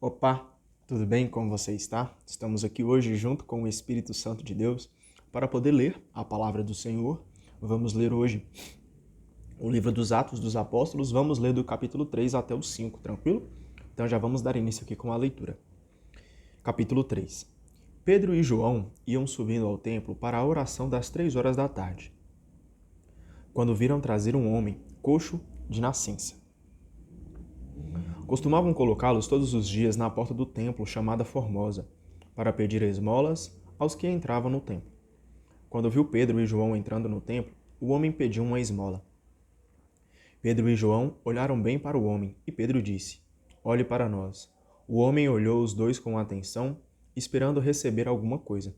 Opa, tudo bem? Como você está? Estamos aqui hoje junto com o Espírito Santo de Deus para poder ler a palavra do Senhor. Vamos ler hoje o livro dos Atos dos Apóstolos, vamos ler do capítulo 3 até o 5, tranquilo? Então já vamos dar início aqui com a leitura. Capítulo 3. Pedro e João iam subindo ao templo para a oração das 3 horas da tarde, quando viram trazer um homem coxo de nascença. Costumavam colocá-los todos os dias na porta do templo chamada Formosa, para pedir esmolas aos que entravam no templo. Quando viu Pedro e João entrando no templo, o homem pediu uma esmola. Pedro e João olharam bem para o homem, e Pedro disse: Olhe para nós. O homem olhou os dois com atenção, esperando receber alguma coisa.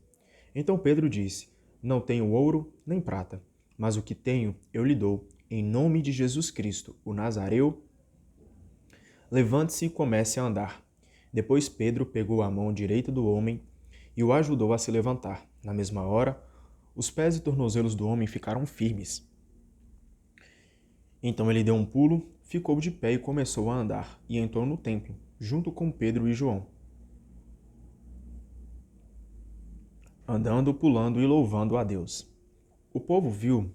Então Pedro disse: Não tenho ouro nem prata, mas o que tenho eu lhe dou. Em nome de Jesus Cristo, o Nazareu, levante-se e comece a andar. Depois Pedro pegou a mão direita do homem e o ajudou a se levantar. Na mesma hora, os pés e tornozelos do homem ficaram firmes. Então ele deu um pulo, ficou de pé e começou a andar, e entrou no templo, junto com Pedro e João, andando, pulando e louvando a Deus. O povo viu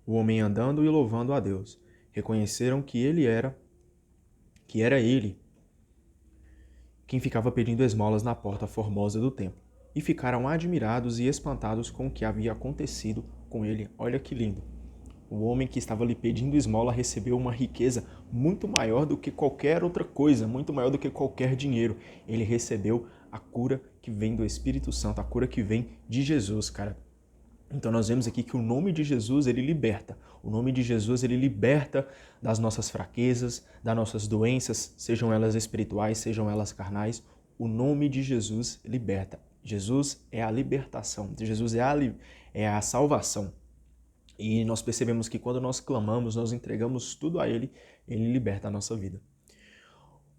o homem andando e louvando a Deus. Reconheceram que era ele quem ficava pedindo esmolas na porta formosa do templo, e ficaram admirados e espantados com o que havia acontecido com ele. Olha que lindo! O homem que estava lhe pedindo esmola recebeu uma riqueza muito maior do que qualquer outra coisa, muito maior do que qualquer dinheiro. Ele recebeu a cura que vem do Espírito Santo, a cura que vem de Jesus, cara. Então nós vemos aqui que o nome de Jesus, ele liberta. O nome de Jesus, ele liberta das nossas fraquezas, das nossas doenças, sejam elas espirituais, sejam elas carnais. O nome de Jesus liberta. Jesus é a libertação. Jesus é a salvação. E nós percebemos que quando nós clamamos, nós entregamos tudo a Ele, Ele liberta a nossa vida.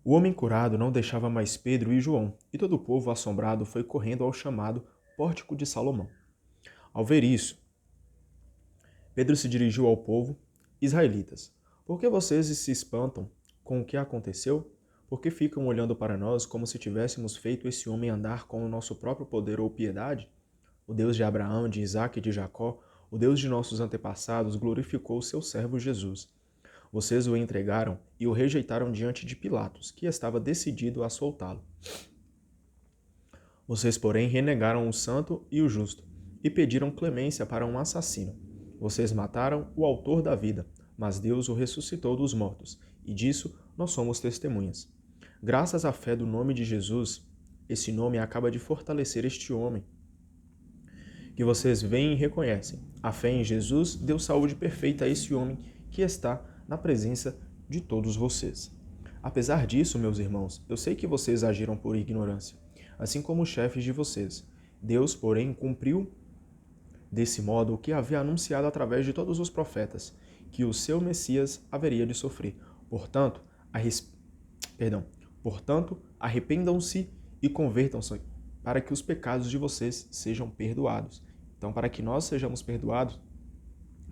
O homem curado não deixava mais Pedro e João, e todo o povo assombrado foi correndo ao chamado Pórtico de Salomão. Ao ver isso, Pedro se dirigiu ao povo: Israelitas, por que vocês se espantam com o que aconteceu? Por que ficam olhando para nós como se tivéssemos feito esse homem andar com o nosso próprio poder ou piedade? O Deus de Abraão, de Isaque e de Jacó, o Deus de nossos antepassados, glorificou o seu servo Jesus. Vocês o entregaram e o rejeitaram diante de Pilatos, que estava decidido a soltá-lo. Vocês, porém, renegaram o santo e o justo, e pediram clemência para um assassino. Vocês mataram o autor da vida, mas Deus o ressuscitou dos mortos, e disso nós somos testemunhas. Graças à fé do nome de Jesus, esse nome acaba de fortalecer este homem que vocês veem e reconhecem. A fé em Jesus deu saúde perfeita a esse homem que está na presença de todos vocês. Apesar disso, meus irmãos, eu sei que vocês agiram por ignorância, assim como os chefes de vocês. Deus, porém, cumpriu desse modo o que havia anunciado através de todos os profetas, que o seu Messias haveria de sofrer. Portanto, arrependam-se e convertam-se para que os pecados de vocês sejam perdoados. Então, para que nós sejamos perdoados,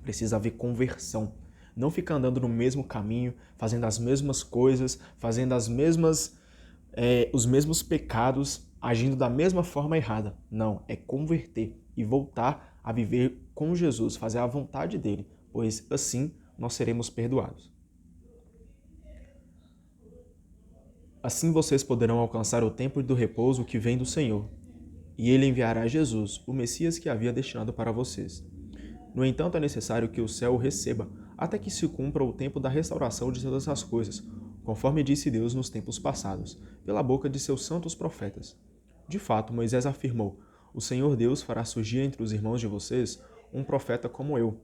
precisa haver conversão. Não ficar andando no mesmo caminho, fazendo as mesmas coisas, fazendo os mesmos pecados, agindo da mesma forma errada. Não, é converter e voltar a viver com Jesus, fazer a vontade dele, pois assim nós seremos perdoados. Assim vocês poderão alcançar o tempo do repouso que vem do Senhor, e ele enviará Jesus, o Messias que havia destinado para vocês. No entanto, é necessário que o céu o receba, até que se cumpra o tempo da restauração de todas as coisas, conforme disse Deus nos tempos passados, pela boca de seus santos profetas. De fato, Moisés afirmou: O Senhor Deus fará surgir entre os irmãos de vocês um profeta como eu.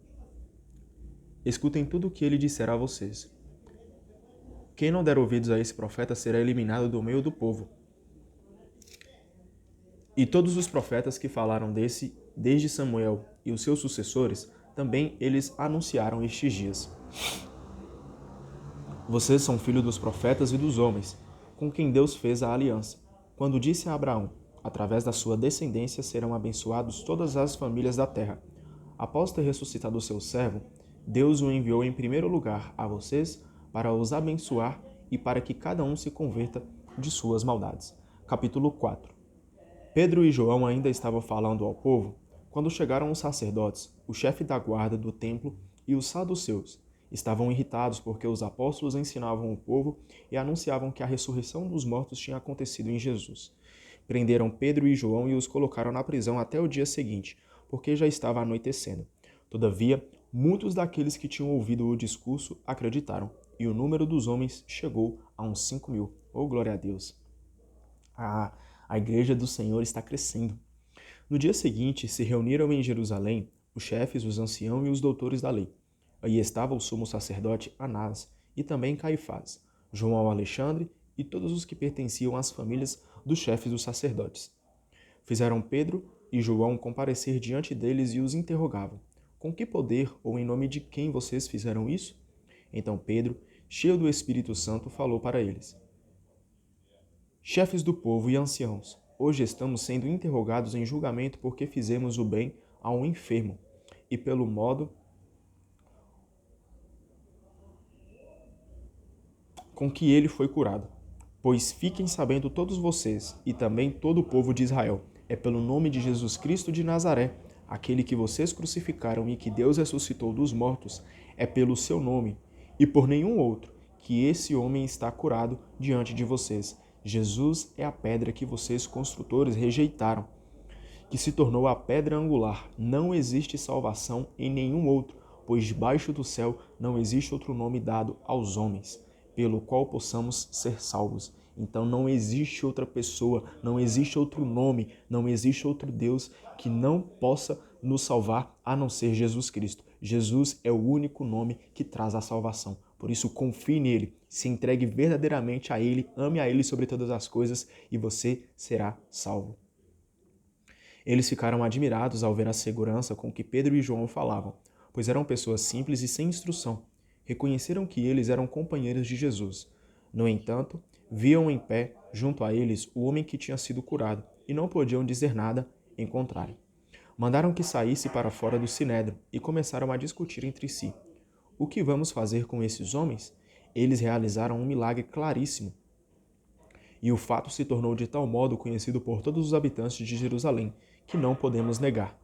Escutem tudo o que ele disser a vocês. Quem não der ouvidos a esse profeta será eliminado do meio do povo. E todos os profetas que falaram desde Samuel e os seus sucessores, também eles anunciaram estes dias. Vocês são filhos dos profetas e dos homens, com quem Deus fez a aliança, quando disse a Abraão: através da sua descendência serão abençoados todas as famílias da terra. Após ter ressuscitado o seu servo, Deus o enviou em primeiro lugar a vocês para os abençoar e para que cada um se converta de suas maldades. Capítulo 4. Pedro e João ainda estavam falando ao povo quando chegaram os sacerdotes, o chefe da guarda do templo e os saduceus. Estavam irritados porque os apóstolos ensinavam o povo e anunciavam que a ressurreição dos mortos tinha acontecido em Jesus. Prenderam Pedro e João e os colocaram na prisão até o dia seguinte, porque já estava anoitecendo. Todavia, muitos daqueles que tinham ouvido o discurso acreditaram, e o número dos homens chegou a uns 5.000. Oh, glória a Deus! A igreja do Senhor está crescendo. No dia seguinte, se reuniram em Jerusalém os chefes, os anciãos e os doutores da lei. Aí estava o sumo sacerdote Anás e também Caifás, João Alexandre e todos os que pertenciam às famílias dos chefes dos sacerdotes. Fizeram Pedro e João comparecer diante deles e os interrogavam: com que poder ou em nome de quem vocês fizeram isso? Então Pedro, cheio do Espírito Santo, falou para eles: chefes do povo e anciãos, hoje estamos sendo interrogados em julgamento porque fizemos o bem a um enfermo e pelo modo com que ele foi curado. Pois fiquem sabendo todos vocês e também todo o povo de Israel, é pelo nome de Jesus Cristo de Nazaré, aquele que vocês crucificaram e que Deus ressuscitou dos mortos, é pelo seu nome e por nenhum outro que esse homem está curado diante de vocês. Jesus é a pedra que vocês construtores rejeitaram, que se tornou a pedra angular. Não existe salvação em nenhum outro, pois debaixo do céu não existe outro nome dado aos homens, pelo qual possamos ser salvos. Então não existe outra pessoa, não existe outro nome, não existe outro Deus que não possa nos salvar a não ser Jesus Cristo. Jesus é o único nome que traz a salvação. Por isso, confie nele, se entregue verdadeiramente a ele, ame a ele sobre todas as coisas e você será salvo. Eles ficaram admirados ao ver a segurança com que Pedro e João falavam, pois eram pessoas simples e sem instrução. Reconheceram que eles eram companheiros de Jesus. No entanto, viam em pé, junto a eles, o homem que tinha sido curado, e não podiam dizer nada em contrário. Mandaram que saísse para fora do sinédrio e começaram a discutir entre si. O que vamos fazer com esses homens? Eles realizaram um milagre claríssimo. E o fato se tornou de tal modo conhecido por todos os habitantes de Jerusalém, que não podemos negar.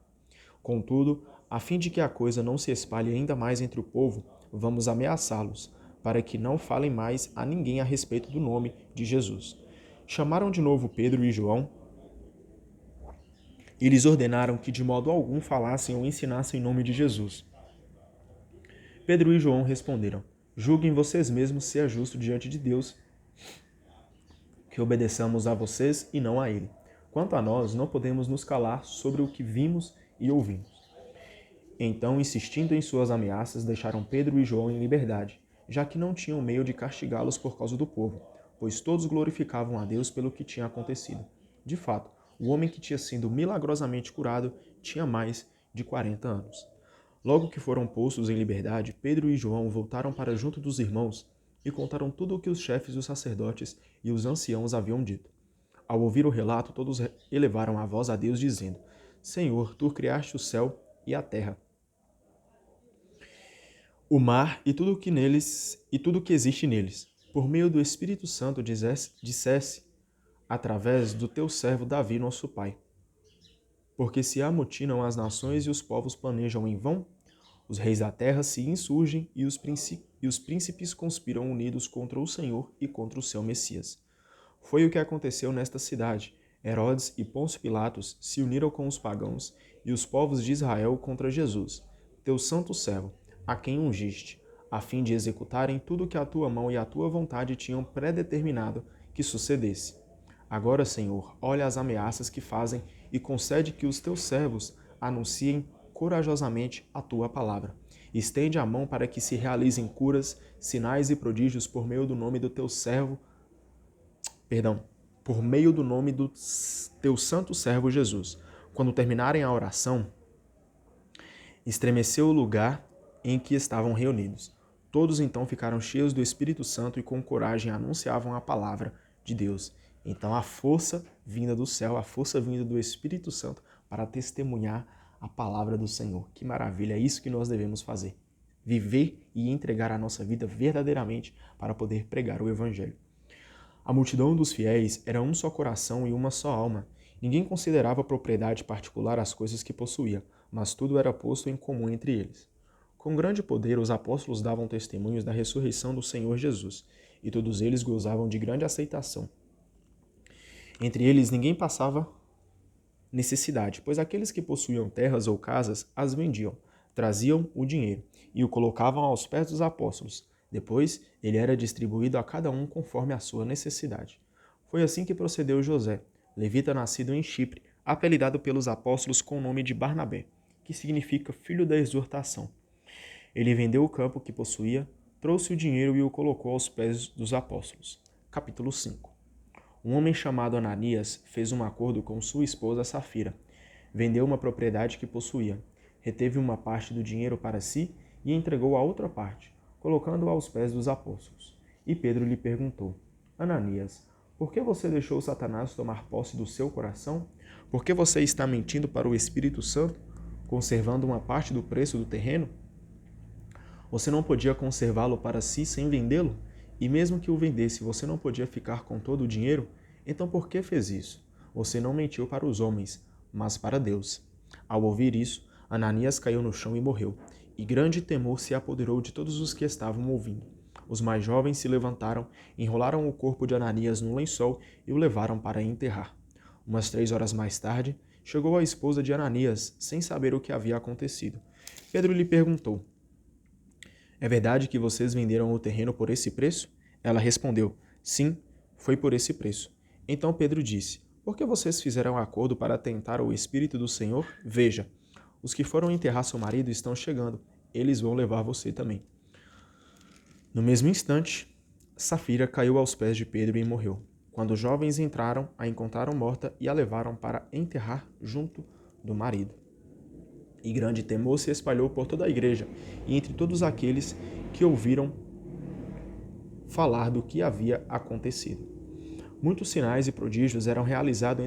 Contudo, a fim de que a coisa não se espalhe ainda mais entre o povo, vamos ameaçá-los, para que não falem mais a ninguém a respeito do nome de Jesus. Chamaram de novo Pedro e João e lhes ordenaram que de modo algum falassem ou ensinassem em nome de Jesus. Pedro e João responderam: julguem vocês mesmos se é justo diante de Deus que obedeçamos a vocês e não a ele. Quanto a nós, não podemos nos calar sobre o que vimos e ouvimos. Então, insistindo em suas ameaças, deixaram Pedro e João em liberdade, já que não tinham meio de castigá-los por causa do povo, pois todos glorificavam a Deus pelo que tinha acontecido. De fato, o homem que tinha sido milagrosamente curado tinha mais de 40 anos. Logo que foram postos em liberdade, Pedro e João voltaram para junto dos irmãos e contaram tudo o que os chefes dos sacerdotes e os anciãos haviam dito. Ao ouvir o relato, todos elevaram a voz a Deus, dizendo: Senhor, tu criaste o céu e a terra, o mar e tudo que existe neles. Por meio do Espírito Santo dissesse através do teu servo Davi, nosso pai. Porque se amotinam as nações e os povos planejam em vão, os reis da terra se insurgem e os príncipes conspiram unidos contra o Senhor e contra o seu Messias. Foi o que aconteceu nesta cidade. Herodes e Pôncio Pilatos se uniram com os pagãos e os povos de Israel contra Jesus, teu santo servo, a quem ungiste, a fim de executarem tudo que a tua mão e a tua vontade tinham predeterminado que sucedesse. Agora, Senhor, olha as ameaças que fazem e concede que os teus servos anunciem corajosamente a tua palavra. Estende a mão para que se realizem curas, sinais e prodígios por meio do nome do teu servo, por meio do nome do teu santo servo Jesus. Quando terminarem a oração, estremeceu o lugar em que estavam reunidos. Todos então ficaram cheios do Espírito Santo e com coragem anunciavam a palavra de Deus. Então a força vinda do céu, a força vinda do Espírito Santo para testemunhar a palavra do Senhor. Que maravilha, é isso que nós devemos fazer. Viver e entregar a nossa vida verdadeiramente para poder pregar o Evangelho. A multidão dos fiéis era um só coração e uma só alma. Ninguém considerava propriedade particular as coisas que possuía, mas tudo era posto em comum entre eles. Com grande poder, os apóstolos davam testemunhos da ressurreição do Senhor Jesus, e todos eles gozavam de grande aceitação. Entre eles ninguém passava necessidade, pois aqueles que possuíam terras ou casas as vendiam, traziam o dinheiro e o colocavam aos pés dos apóstolos. Depois, ele era distribuído a cada um conforme a sua necessidade. Foi assim que procedeu José, levita nascido em Chipre, apelidado pelos apóstolos com o nome de Barnabé, que significa filho da exortação. Ele vendeu o campo que possuía, trouxe o dinheiro e o colocou aos pés dos apóstolos. Capítulo 5. Um homem chamado Ananias fez um acordo com sua esposa Safira. Vendeu uma propriedade que possuía, reteve uma parte do dinheiro para si e entregou a outra parte, colocando-a aos pés dos apóstolos. E Pedro lhe perguntou: Ananias, por que você deixou Satanás tomar posse do seu coração? Por que você está mentindo para o Espírito Santo, conservando uma parte do preço do terreno? Você não podia conservá-lo para si sem vendê-lo? E mesmo que o vendesse, você não podia ficar com todo o dinheiro? Então por que fez isso? Você não mentiu para os homens, mas para Deus. Ao ouvir isso, Ananias caiu no chão e morreu, e grande temor se apoderou de todos os que estavam ouvindo. Os mais jovens se levantaram, enrolaram o corpo de Ananias no lençol e o levaram para enterrar. Umas 3 horas mais tarde, chegou a esposa de Ananias, sem saber o que havia acontecido. Pedro lhe perguntou: É verdade que vocês venderam o terreno por esse preço? Ela respondeu: Sim, foi por esse preço. Então Pedro disse: Por que vocês fizeram acordo para tentar o Espírito do Senhor? Veja, os que foram enterrar seu marido estão chegando. Eles vão levar você também. No mesmo instante, Safira caiu aos pés de Pedro e morreu. Quando os jovens entraram, a encontraram morta e a levaram para enterrar junto do marido. E grande temor se espalhou por toda a igreja e entre todos aqueles que ouviram falar do que havia acontecido. Muitos sinais e prodígios eram realizados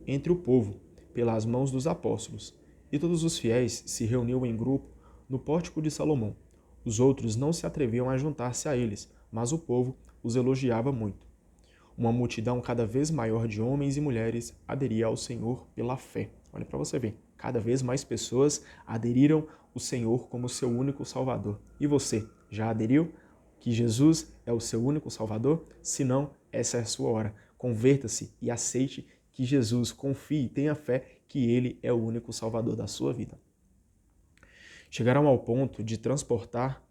entre o povo, pelas mãos dos apóstolos, e todos os fiéis se reuniam em grupo no pórtico de Salomão. Os outros não se atreviam a juntar-se a eles, mas o povo os elogiava muito. Uma multidão cada vez maior de homens e mulheres aderia ao Senhor pela fé. Olha para você ver, cada vez mais pessoas aderiram ao Senhor como seu único Salvador. E você, já aderiu? Que Jesus é o seu único Salvador? Se não, essa é a sua hora. Converta-se e aceite que Jesus, confie e tenha fé que Ele é o único Salvador da sua vida. Chegaram ao ponto de transportar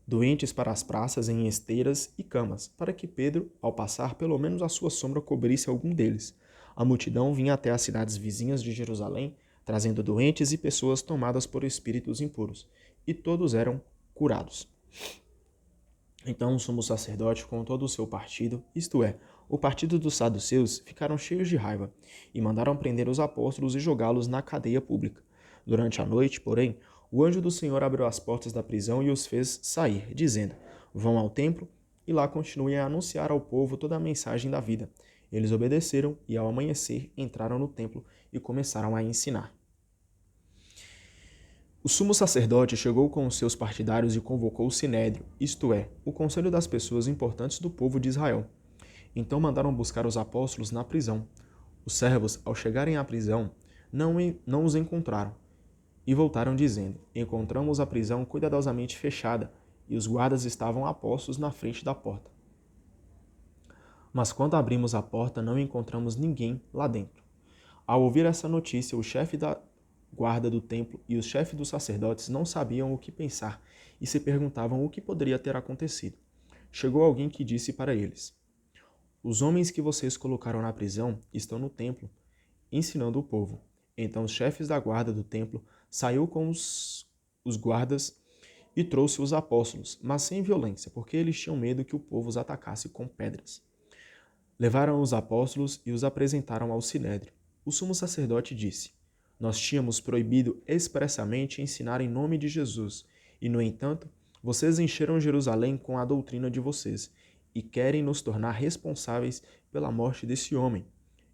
doentes para as praças em esteiras e camas, para que Pedro, ao passar, pelo menos a sua sombra cobrisse algum deles. A multidão vinha até as cidades vizinhas de Jerusalém, trazendo doentes e pessoas tomadas por espíritos impuros, e todos eram curados. Então o sumo sacerdote, com todo o seu partido, isto é, o partido dos saduceus, ficaram cheios de raiva, e mandaram prender os apóstolos e jogá-los na cadeia pública. Durante a noite, porém, o anjo do Senhor abriu as portas da prisão e os fez sair, dizendo: Vão ao templo e lá continuem a anunciar ao povo toda a mensagem da vida. Eles obedeceram e, ao amanhecer, entraram no templo e começaram a ensinar. O sumo sacerdote chegou com os seus partidários e convocou o sinédrio, isto é, o conselho das pessoas importantes do povo de Israel. Então mandaram buscar os apóstolos na prisão. Os servos, ao chegarem à prisão, não os encontraram. E voltaram dizendo: Encontramos a prisão cuidadosamente fechada, e os guardas estavam apostos na frente da porta. Mas quando abrimos a porta, não encontramos ninguém lá dentro. Ao ouvir essa notícia, o chefe da guarda do templo e os chefes dos sacerdotes não sabiam o que pensar e se perguntavam o que poderia ter acontecido. Chegou alguém que disse para eles: Os homens que vocês colocaram na prisão estão no templo, ensinando o povo. Então os chefes da guarda do templo saiu com os guardas e trouxe os apóstolos, mas sem violência, porque eles tinham medo que o povo os atacasse com pedras. Levaram os apóstolos e os apresentaram ao sinédrio. O sumo sacerdote disse: Nós tínhamos proibido expressamente ensinar em nome de Jesus, e, no entanto, vocês encheram Jerusalém com a doutrina de vocês, e querem nos tornar responsáveis pela morte desse homem.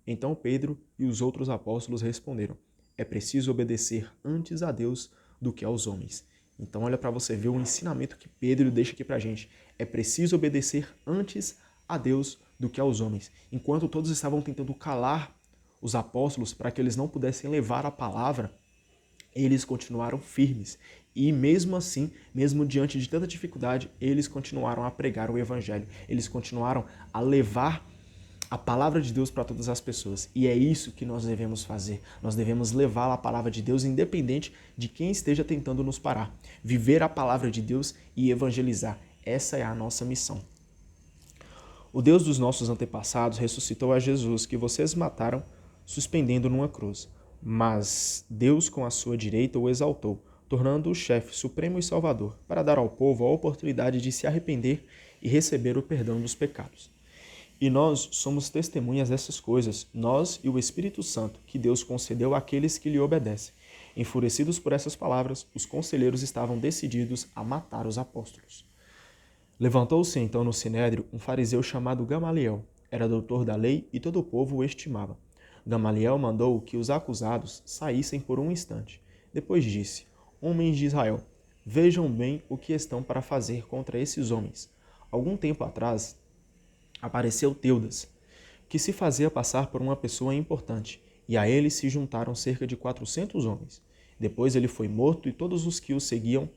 Então Pedro e os outros apóstolos responderam: É preciso obedecer antes a Deus do que aos homens. Então olha para você ver o ensinamento que Pedro deixa aqui para a gente. É preciso obedecer antes a Deus do que aos homens. Enquanto todos estavam tentando calar os apóstolos para que eles não pudessem levar a palavra, eles continuaram firmes. E mesmo assim, mesmo diante de tanta dificuldade, eles continuaram a pregar o evangelho. Eles continuaram a levar a palavra de Deus para todas as pessoas. E é isso que nós devemos fazer. Nós devemos levar a palavra de Deus independente de quem esteja tentando nos parar. Viver a palavra de Deus e evangelizar. Essa é a nossa missão. O Deus dos nossos antepassados ressuscitou a Jesus, que vocês mataram, suspendendo numa cruz. Mas Deus, com a sua direita, o exaltou, tornando-o chefe supremo e salvador, para dar ao povo a oportunidade de se arrepender e receber o perdão dos pecados. E nós somos testemunhas dessas coisas, nós e o Espírito Santo, que Deus concedeu àqueles que lhe obedecem. Enfurecidos por essas palavras, os conselheiros estavam decididos a matar os apóstolos. Levantou-se então no sinédrio um fariseu chamado Gamaliel. Era doutor da lei e todo o povo o estimava. Gamaliel mandou que os acusados saíssem por um instante. Depois disse: Homens de Israel, vejam bem o que estão para fazer contra esses homens. Algum tempo atrás, apareceu Teudas, que se fazia passar por uma pessoa importante, e a ele se juntaram cerca de 400 homens. Depois ele foi morto e todos os que o seguiam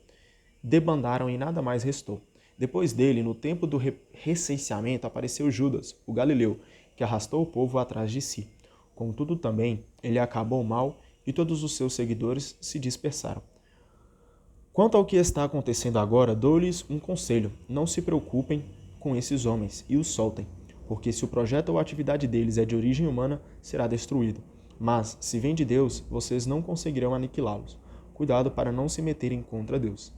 debandaram e nada mais restou. Depois dele, no tempo do recenseamento, apareceu Judas, o galileu, que arrastou o povo atrás de si. Contudo também, ele acabou mal e todos os seus seguidores se dispersaram. Quanto ao que está acontecendo agora, dou-lhes um conselho: não se preocupem com esses homens e os soltem, porque se o projeto ou a atividade deles é de origem humana, será destruído. Mas, se vem de Deus, vocês não conseguirão aniquilá-los. Cuidado para não se meterem contra Deus.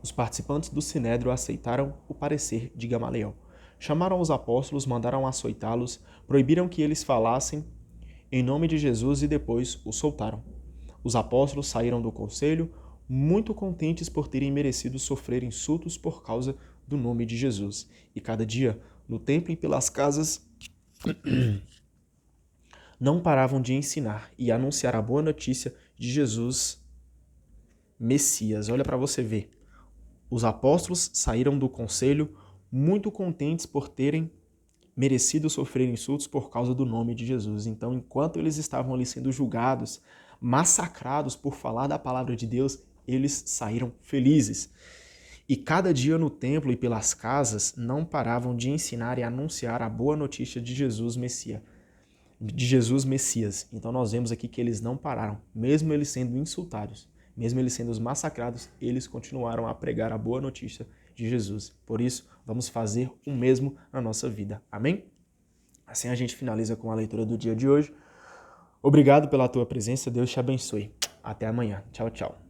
Os participantes do sinédrio aceitaram o parecer de Gamaliel. Chamaram os apóstolos, mandaram açoitá-los, proibiram que eles falassem em nome de Jesus e depois os soltaram. Os apóstolos saíram do conselho, muito contentes por terem merecido sofrer insultos por causa do nome de Jesus. E cada dia, no templo e pelas casas, não paravam de ensinar e anunciar a boa notícia de Jesus Messias. Olha para você ver. Os apóstolos saíram do conselho muito contentes por terem merecido sofrer insultos por causa do nome de Jesus. Então, enquanto eles estavam ali sendo julgados, massacrados por falar da palavra de Deus, eles saíram felizes. E cada dia no templo e pelas casas não paravam de ensinar e anunciar a boa notícia de Jesus Messias. Então nós vemos aqui que eles não pararam, mesmo eles sendo insultados, mesmo eles sendo massacrados, eles continuaram a pregar a boa notícia de Jesus. Por isso, vamos fazer o mesmo na nossa vida. Amém? Assim a gente finaliza com a leitura do dia de hoje. Obrigado pela tua presença, Deus te abençoe. Até amanhã. Tchau, tchau.